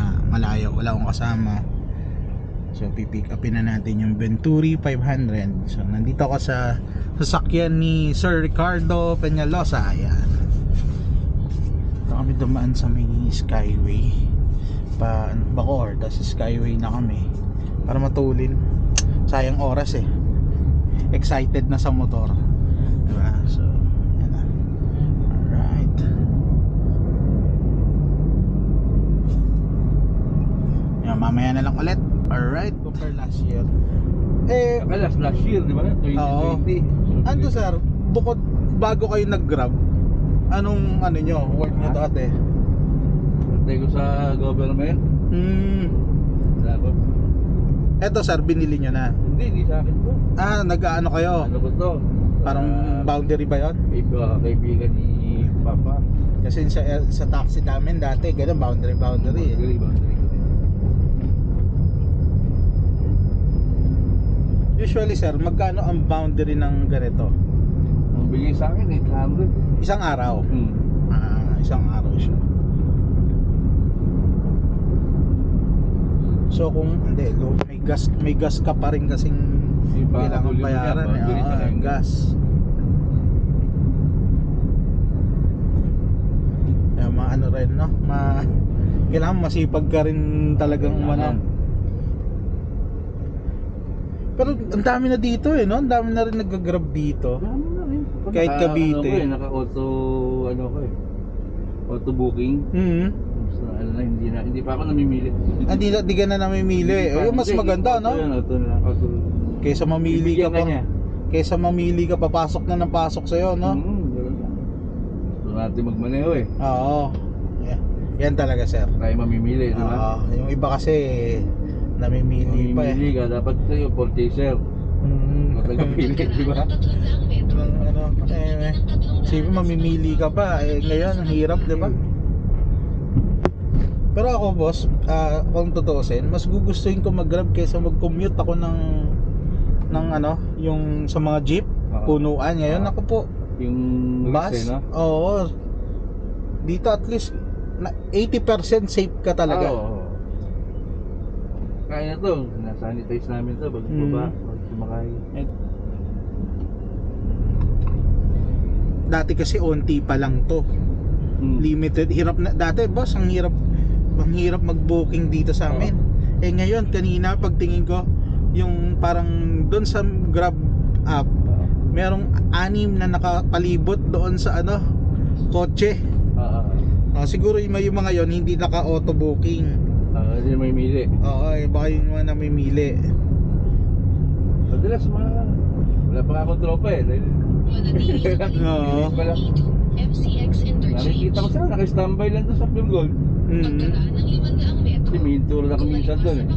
na malayo, wala akong kasama. So pipick upin na natin yung Venturi 500. So nandito ako sa sasakyan ni Sir Ricardo Peñalosa. Ayan, ito kami dumaan sa may Skyway pa Bacoor, tapos Skyway na kami para matulin. Sayang oras eh, excited na sa motor, diba? So yan na. Alright, yan, mamaya na lang ulit. Alright, compare last year. Last year, di ba? 2020. Ando sir, bukod bago kayo nag-grab, anong ano nyo, work nyo dati? Pantay ko sa government. Dapat. Eto sir, binili nyo na? Hindi sa akin to. Nag-ano kayo? Ano ko to? Parang boundary ba yun? Kaibigan ni Papa. Kasi sa taxi namin dati, ganun, boundary eh. Boundary. Usually sir, magkano ang boundary ng ganito? Ang bigay sa akin 800. Isang araw? Isang araw siya. So kung hindi, may gas ka pa rin kasing kailangan bayaran eh. Gas. Kaya ano rin, no? Kailangan masipag ka rin talagang umano. Pero ang dami na dito eh, no? Ang dami na rin nag-grab dito. Dami na rin. Kahit Cavite. Naka-auto, auto booking. So, hindi pa ako namimili. Hindi ka na namimili. Mas maganda, no? Auto. Kaysa mamili ka pa. Kaysa mamili ka, papasok na ng pasok sa'yo, no? Gusto natin magmaneho eh. Oo. Yan talaga, sir. Tayo mamimili, di ba? Yung iba kasi namimili pa eh. Mamimili ka, dapat kayo purchaser. Magpili, di ba? Sige, mamimili ka pa ngayon, ang hirap, di ba? Pero ako boss, kung tutuusin, mas gugustuhin ko mag-grab kaysa mag-commute ako ng yung sa mga jeep, punuan. Ngayon ako po yung bus, no? Oo. Dito at least 80% safe ka talaga. Kaya na to, nasanitize namin to bago baba, bago sumakay. Dati kasi onti pa lang to. Limited, hirap na dati boss, ang hirap mag-booking dito sa amin. Ngayon kanina pagtingin ko, yung parang doon sa Grab app, merong 6 na nakapalibot doon sa kotse. Siguro yung mga yon hindi naka-auto booking. Hindi may mili. Baka yung mga namimili. Madalas wala pa akong tropa eh. Nakikita ko sila, naka-standby lang doon sa Pure Gold. Kasi may tour na kami minsan doon eh.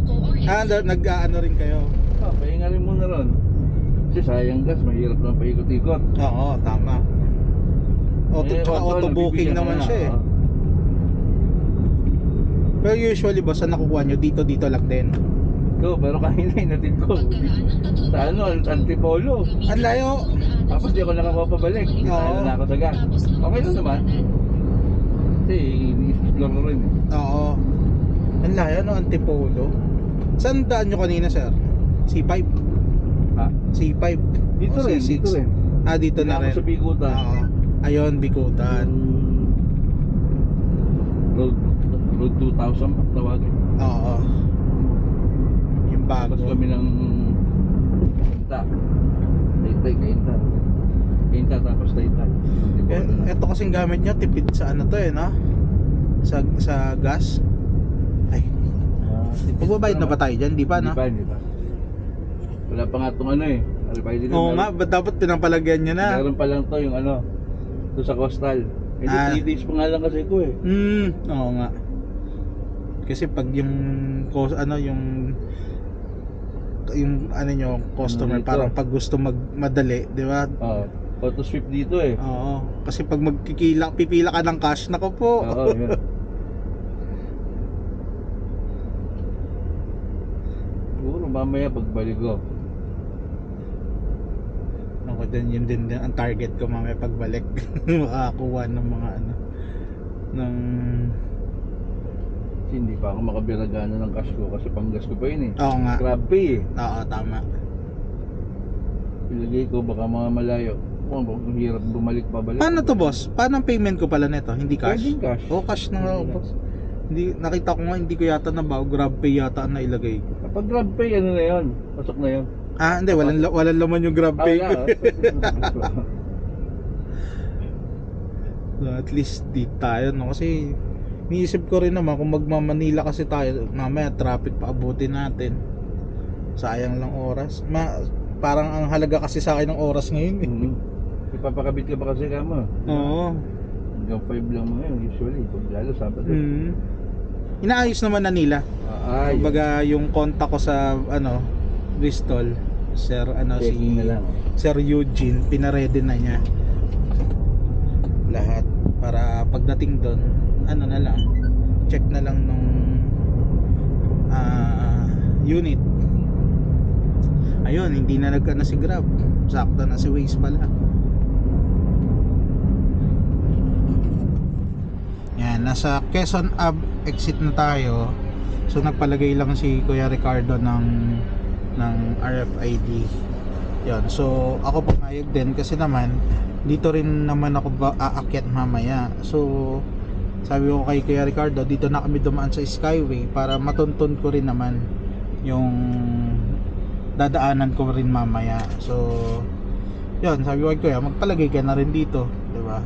Nag-ano rin kayo? Pahinga rin muna ron. Kasi sayang gas, mahirap lang paikot-ikot. Oo, tama. Auto booking naman siya eh. Pero usually ba sa nakukuha nyo dito lang din? Pero kanina inatid ko sa Antipolo. Ang layo. Tapos di ako nakapapabalik. Hindi na ako sa gas. Okay lang naman. Kasi i-explore ko rin. Oo. Ang layo, no? Antipolo. Saan daan nyo kanina, sir? C5? C5? Dito rin, dito rin. Dito na rin. Sa Bikutan. Ayun, Bikutan. Road 2000 pag tawagin. Oo. Yung bago. Tapos kami ng Kainta tapos Taytay. Ito kasing gamit nyo, tipid sa to eh, no? Sa gas. Ay. Magbabayad na ba tayo dyan? Di pa, no? Hindi pa. Wala pa nga itong Oo nga, ba't dapat pinampalagyan nyo na? Meron pa lang to yung doon sa Coastal. 3 days pa nga lang kasi ito eh. Oo nga. Kasi pag yung customer parang pag gusto madali, di ba? Auto sweep dito eh. Oo. Kasi pag pipila ka ng cash, nako po. Yun. Siguro mamaya pagbalik ko. Ako yun din ang target ko mamaya pagbalik. Makakuha ng mga ng Kasi hindi pa ako makabiragana ng cash ko kasi panggas ko pa yun eh. Oo nga. Grab pay eh. Oo, tama. Ilagay ko baka mga malayo. Ang hirap bumalik pabalik. Paano to, boss? Paano ang payment ko pala nito? Hindi cash? Pwedeng cash. Oo, cash na nga, Pwedeng boss. Hindi, nakita ko nga, hindi ko yata nabaw. Grab pay yata ang nailagay ko. Kapag grab pay, ano na yun? Pasok na yun. Ah, hindi. Walang laman yung grab pay ko. So, at least di tayo, no? Kasi niisip ko rin naman kung magmamanila kasi tayo, mamaya traffic pa abutin natin. Sayang lang oras. Parang ang halaga kasi sa akin ng oras ngayon eh. Ipapakabit ka ba kasi kamo? Oo. Hanggang 5 lang mo ngayon usually. Pag lalo Sabado. Inaayos naman na nila. Ay. Kumbaga yung contact ko sa Bristol, Sir Checking na lang. Sir Eugene, pinaredy na niya lahat para pagdating doon, na lang, check na lang nung unit. Ayun, hindi na si Grab. Sakto na si Waze pala. Yan, nasa Quezon Ave exit na tayo. So nagpalagay lang si Kuya Ricardo ng RFID. Yan, so ako pumayag din kasi naman dito rin naman ako aakyat mamaya. So sabi ko kay Kuya Ricardo, dito na kami dumaan sa Skyway para matuntun ko rin naman yung dadaanan ko rin mamaya. So yun, sabi ko kay Kuya, magpalagay ka na rin dito, di ba?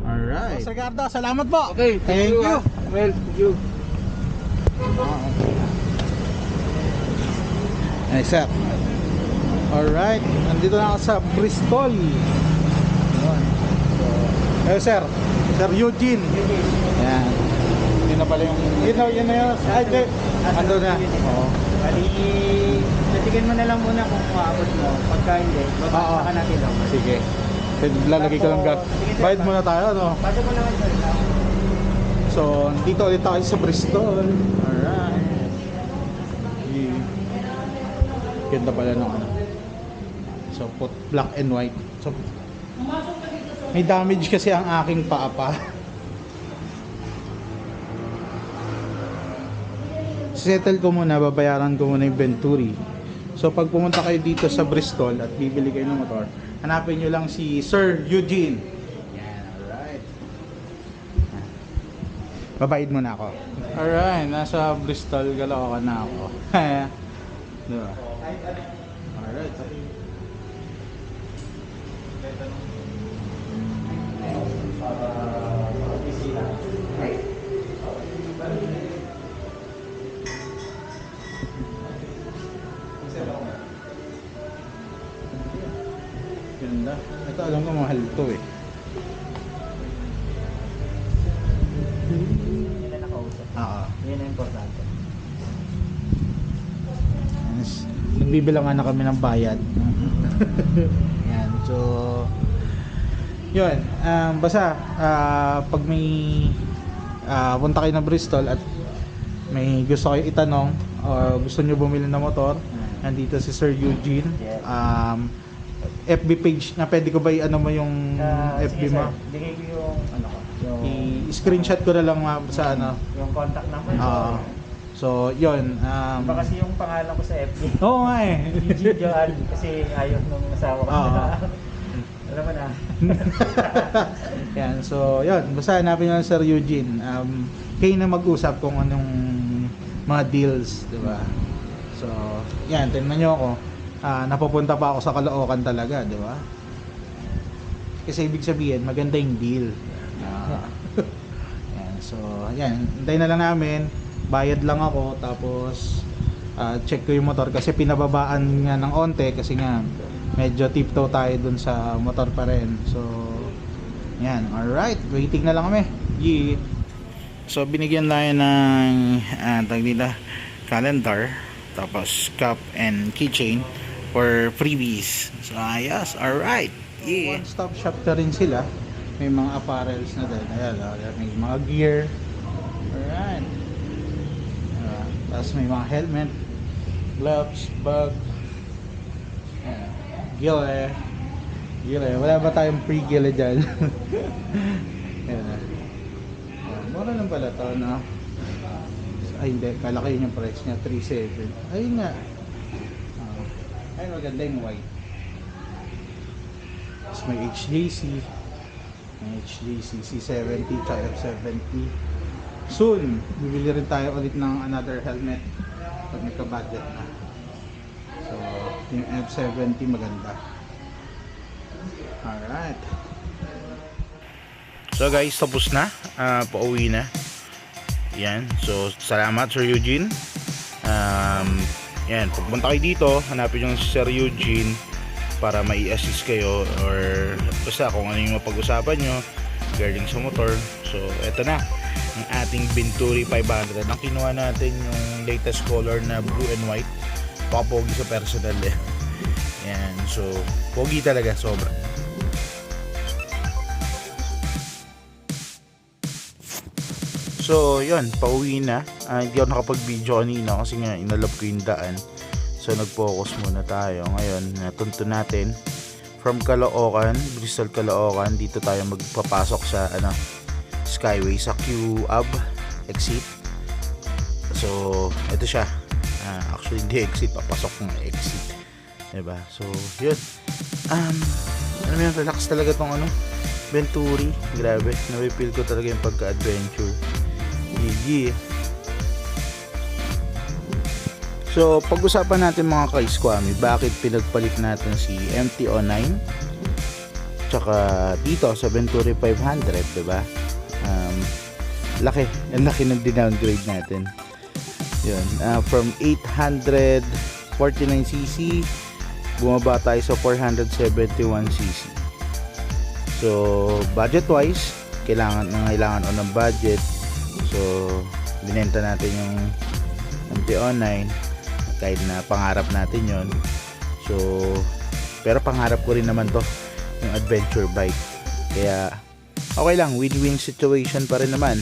Alright. Boss Ricardo, salamat po. Okay, thank you. Well, thank you. Ay, sir. Alright, nandito na ako sa Bristol. Ayun. So, sir. Sir Eugene. Ayan. Yun na pala yung... Yun na yun. Ay, di. Ando na. Oo. Bali, natigan mo na lang muna kung maabot mo. Pagka hindi, babasa ka natin lang. Sige. Lalagay ko lang gas. Bayad muna tayo, no? Bago mo naman sir. So, dito ulit tayo sa Bristol. Alright. Ganda pala nung So, put black and white. So, may damage kasi ang aking paa pa. Settle ko muna, babayaran ko muna yung Venturi. So, pag pumunta kayo dito sa Bristol at bibili kayo ng motor, hanapin nyo lang si Sir Eugene. Yan, alright. Babayad muna ako. Alright, nasa Bristol, Caloocan na ako. Diba? Alright. Ganda. Ito alam ko mahal to eh. Hindi na nakausap. Oo. Yan ang importante. Yes. Nagbibilangan na kami ng bayad. Yan. So yun, basta pag may punta kayo ng Bristol at may gusto kayo itanong o gusto nyo bumili ng motor, nandito si Sir Eugene. FB page na pwede ko ba i-ano mo yung FB sige, mo? sir. Bigay ko yung ano ko. Yung, I-screenshot ko na lang sa ano. yung contact number. So, yun. Iba kasi yung pangalan ko sa FB. Oo nga eh. Eugene Johan kasi ayaw nung asawa ko. Oo. Alam mo na. Yan, so yun, basta hanapin nyo lang Sir Eugene. Kayo na mag-usap kung anong mga deals, di ba? So, yan, tingnan nyo ako. Napupunta pa ako sa Caloocan talaga, di ba? Kasi ibig sabihin, maganda yung deal. Yan, so, yan, hintayin na lang namin. Bayad lang ako, tapos check ko yung motor kasi pinababaan nga ng onte kasi nga medyo tiptoe tayo dun sa motor pa rin. So yan, alright, waiting na lang kami. Yeah. So binigyan tayo ng tawag nila calendar, tapos cup and keychain for freebies. So ayos, alright. Yeah. One stop shop na rin sila. May mga apparels na din. Ayan, may mga gear. Alright. Tapos may mga helmet, gloves, bag, gile. Wala ba tayong free gile dyan? Mura lang pala to, no? Ay hindi, kalaki yun yung price niya, 3.7. Ayun nga. Ayun, maganda yung white. Tapos may HJC. May HJC C70 tsaka F70. Soon, bibili rin tayo ulit ng another helmet pag nagka-budget na. So, yung F70 maganda. Alright. So guys, tapos na. Pauwi na. Yan. So, salamat Sir Eugene. Yan. Pagpunta kayo dito, hanapin yung Sir Eugene para mai-assist kayo or basta kung ano yung mapag-usapan nyo regarding sa motor. So, eto na. Ang ating Venturi 500. Ang kinuha natin yung latest color na blue and white. Papogi sa personal eh. Yan. So, pogi talaga. Sobra. So, yun, pauwi na. Hindi ako nakapag-video kanina kasi nga inalap ko yung daan. So, nag-focus muna tayo. Ngayon, natunto natin from Caloocan, Bristol, Caloocan. Dito tayo magpapasok sa Skyway, sa Q-Hub exit. So, ito siya. Actually, hindi exit, papasok ng exit. Diba? So, yun. Alam mo yun, relax talaga tong Venturi. Grabe, nawipil ko talaga yung pagka-adventure. GG. So, pag-usapan natin mga ka-Squammy, bakit pinagpalit natin si MT-09 tsaka dito sa Venturi 500, diba? Ang laki ng dinowngrade natin. Yun, from 849cc bumaba tayo sa 471cc. So, budget wise, kailangan on ng budget. So, binenta natin yung MT-09 kahit na pangarap natin yon. So, pero pangarap ko rin naman to, yung adventure bike. Kaya, okay lang, win-win situation pa rin naman.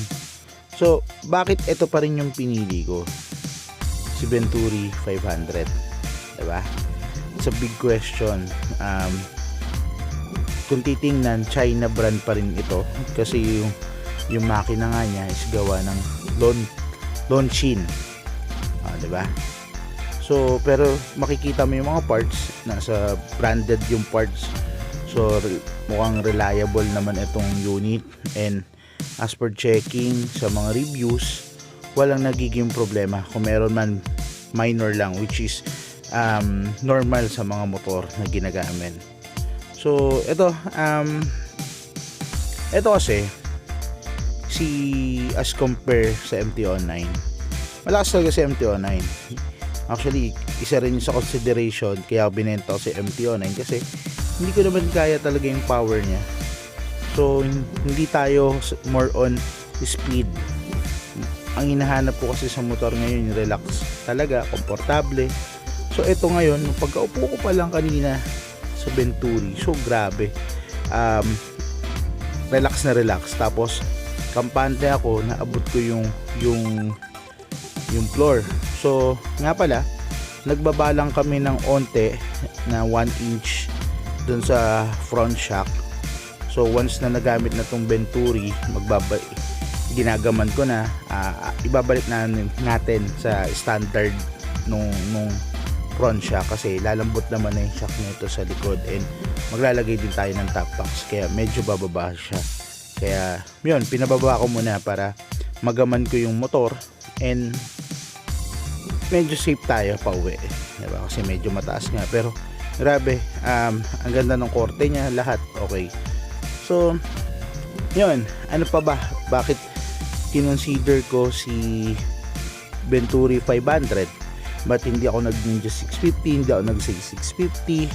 So, bakit ito pa rin yung pinili ko? Si Venturi 500. Diba? It's a big question. Kung titingnan, China brand pa rin ito. Kasi yung makina nga niya is gawa ng Longchin. Diba? So, pero makikita mo yung mga parts, nasa branded yung parts. So, mukhang reliable naman itong unit. And as per checking sa mga reviews, walang nagiging problema. Kung meron man, minor lang, which is normal sa mga motor na ginagamit. So, ito kasi as compare sa MT-09, malakas talaga si MT-09. Actually, isa rin sa consideration kaya binenta ko si MT-09 kasi hindi ko naman kaya talaga yung power niya. So, hindi tayo more on speed. Ang hinahanap ko kasi sa motor ngayon, yung relax talaga, komportable. So, ito ngayon, pagkaupo ko pa lang kanina sa Venturi, so grabe. Relax na relax. Tapos, kampante ako, naabot ko yung floor. So, nga pala, nagbabalang kami ng onte na 1 inch dun sa front shock. So, once na nagamit na tong Venturi, ginagaman ko na, ibabalik na natin sa standard nung front shock kasi lalambot naman na yung shock nito sa likod and maglalagay din tayo ng top box kaya medyo bababa siya. Kaya, yun, pinababa ko muna para magaman ko yung motor and medyo safe tayo pa uwi, diba? Kasi medyo mataas nga pero grabe, ang ganda ng korte niya, lahat okay. So yun, ano pa ba, bakit kinonsider ko si Venturi 500? Ba't hindi ako nag Ninja 650, hindi ako nag 650,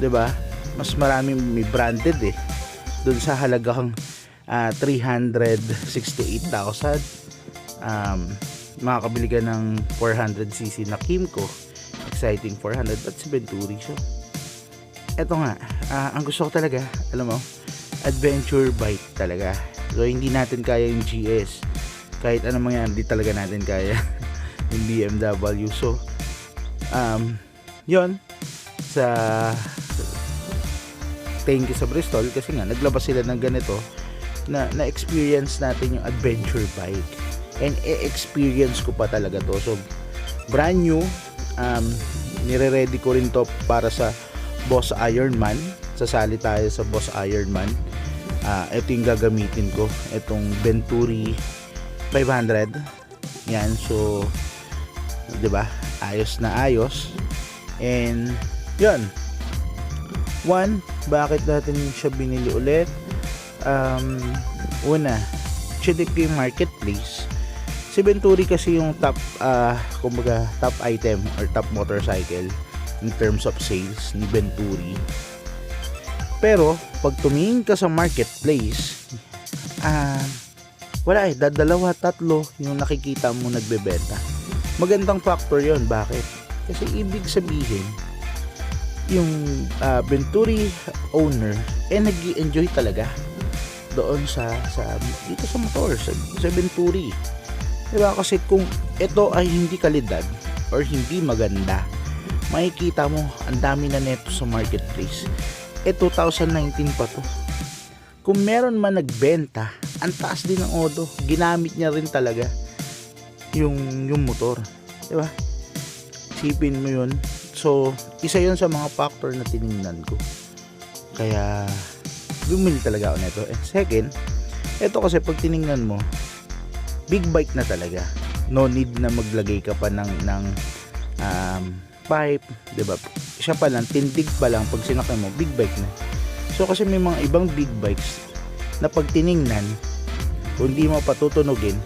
diba? Mas marami may branded dun sa halagang 368,000. Makakabili ka ng 400cc na Kymco exciting 400, but si Venturi. So eto nga, ang gusto ko talaga, alam mo, adventure bike talaga. So hindi natin kaya yung GS, kahit anong mangyari, hindi talaga natin kaya yung BMW. So yun, sa thank you sa Bristol kasi nga naglabas sila ng ganito na experience natin yung adventure bike. and experience ko pa talaga to. So brand new, nire-ready ko rin to para sa Boss Ironman. Sasali tayo sa Boss Ironman. Ito yung gagamitin ko, itong Venturi 500. Yan, so 'di ba? Ayos na ayos. And yun. Bakit natin siya binili ulit? Una, check yung marketplace. Si Venturi kasi yung top kumbaga top item or top motorcycle in terms of sales ni Venturi. Pero pag tumingin ka sa marketplace, wala dalawa, tatlo yung nakikita mo nagbebenta. Magandang factor yon. Bakit? Kasi ibig sabihin yung Venturi owner nag-enjoy talaga doon sa dito sa motor sa Venturi. Diba? Kasi kung ito ay hindi kalidad or hindi maganda, makikita mo ang dami na neto sa marketplace. 2019 pa to. Kung meron man nagbenta, ang taas din ng odo. Ginamit niya rin talaga yung motor. Diba? Sipin mo yun. So, isa yun sa mga factor na tiningnan ko. Kaya, bumili talaga ako nito. And second, ito kasi pag tiningnan mo, big bike na talaga. No need na maglagay ka pa ng pipe, 'di ba? Siya pa lang, tindig pa lang pag sinakay mo, big bike na. So kasi may mga ibang big bikes na pag tiningnan, kung hindi mo patutunugin,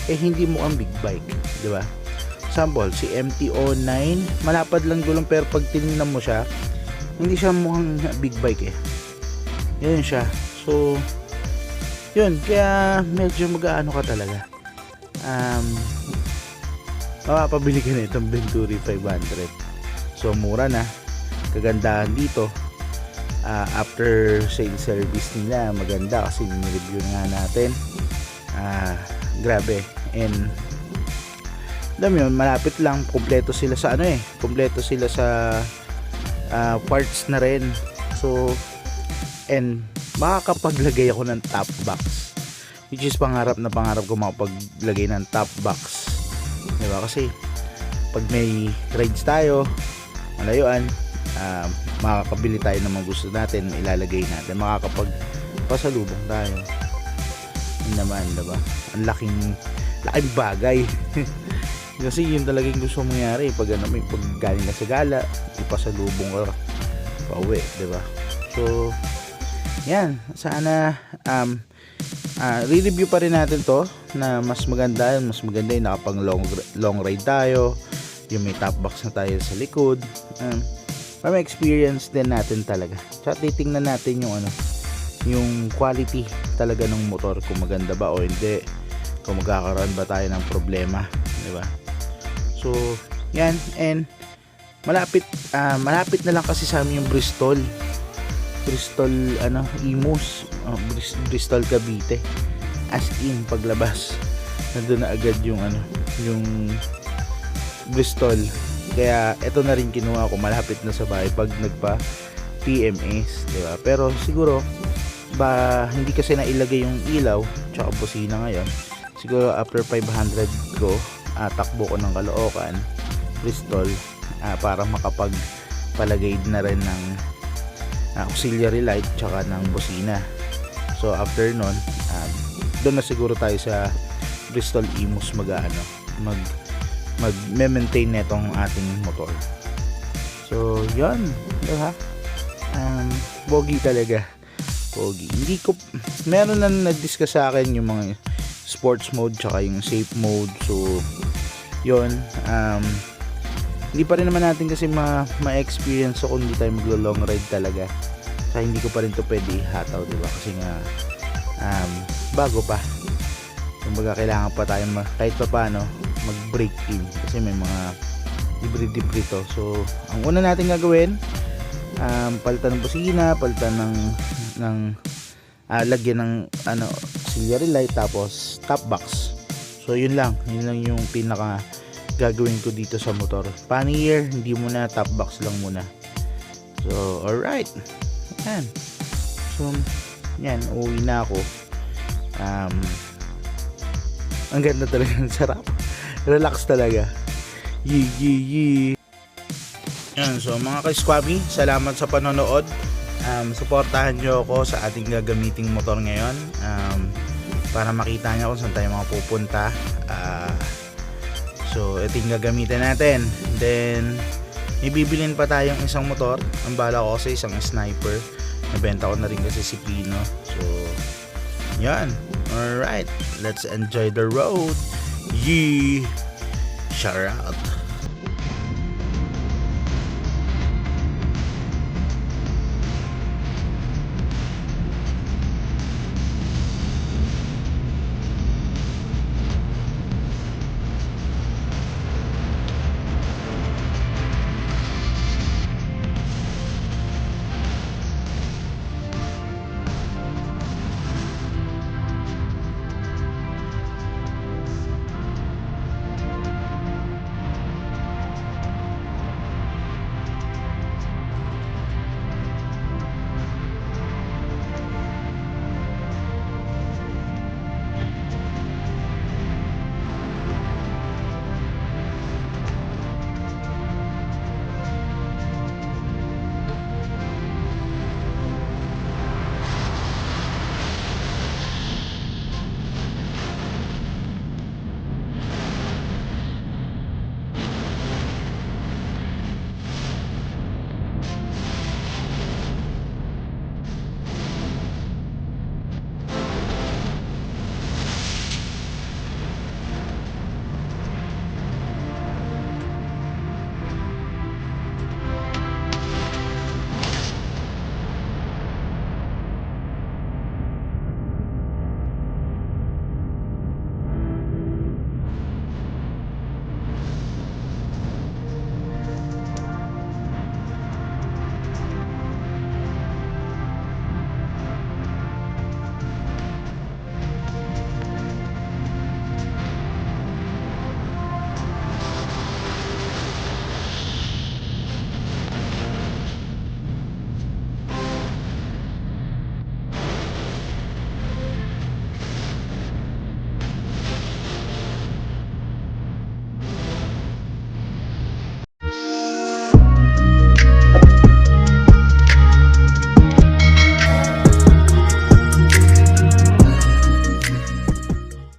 hindi mo ang big bike, 'di ba? Example, si MT-09, malapad lang gulong pero pag tiningnan mo siya, hindi siya mukhang big bike Yan siya. So, yun, kaya medyo mag-aano ka talaga. Mapapabili ka na itong Venturi 500. So, mura na. Kagandahan dito, after sale service nila, maganda kasi nireview nga natin. Grabe. And alam mo yun, malapit lang, kompleto sila sa kompleto sila sa parts na rin. So, and makakapaglagay ako ng top box, which is pangarap ko makapaglagay ng top box, diba? Kasi pag may rides tayo malayuan, makakabili tayo ng mga gusto natin, ilalagay natin, makakapagpasalubong tayo. Yun naman, diba? Ang laking bagay. Kasi yun talagang gusto mangyari pag pag galing ka sa gala, ipasalubong ka pauwi, diba? So yan, sana re-review pa rin natin to na mas maganda yung nakapang long ride tayo, yung may top box na tayo sa likod, para ma-experience din natin talaga. Tsaka titingnan natin yung quality talaga ng motor, kung maganda ba o hindi, kung magkakaroon ba tayo ng problema, di ba? So yan, and malapit na lang kasi sa amin yung Bristol Imus, Bristol Cavite. As in, paglabas nandun na agad yung Bristol. Kaya ito na rin kinuha ko, malapit na sa bahay pag nagpa PMS, diba? Pero siguro hindi kasi nailagay yung ilaw tsaka busina ngayon. Siguro after 500 ko, takbo ko ng Caloocan, Bristol, para makapagpalagay na rin ng auxiliary light tsaka ng busina. So after nun, doon na siguro tayo sa Bristol Imus mag-maintain netong ating motor. So yun, diba? Pogi talaga, pogi. Meron na nag-discuss sa akin yung mga sports mode tsaka yung safe mode. So yun, hindi pa rin naman natin kasi ma-experience kung hindi tayo maglo-long ride talaga. Kaya hindi ko pa rin to pwede ihataw, diba? Kasi nga bago pa, kumbaga kailangan pa tayo kahit pa paano mag-break in kasi may mga libre to. So ang una natin gagawin, palitan ng busina, palitan ng lagyan ng auxiliary light, tapos top box. So yun lang yung pinaka gagawin ko dito sa motor. Pannier, hindi muna, top box lang muna. So alright, yan. So yan, uwi na ako. Ang ganda talaga, ang sarap. Relax talaga. Yee. Yan, so mga ka-Squabby, salamat sa panonood. Suportahan nyo ako sa ating gagamiting motor ngayon. Para makita nyo kung saan tayo mga pupunta. So ito yung gagamitin natin. Then ibibilin pa tayong isang motor. Ang bala ko kasi isang sniper. Nabenta ko na rin kasi si Pino. So yan. Alright, let's enjoy the road. Yee! Shout out.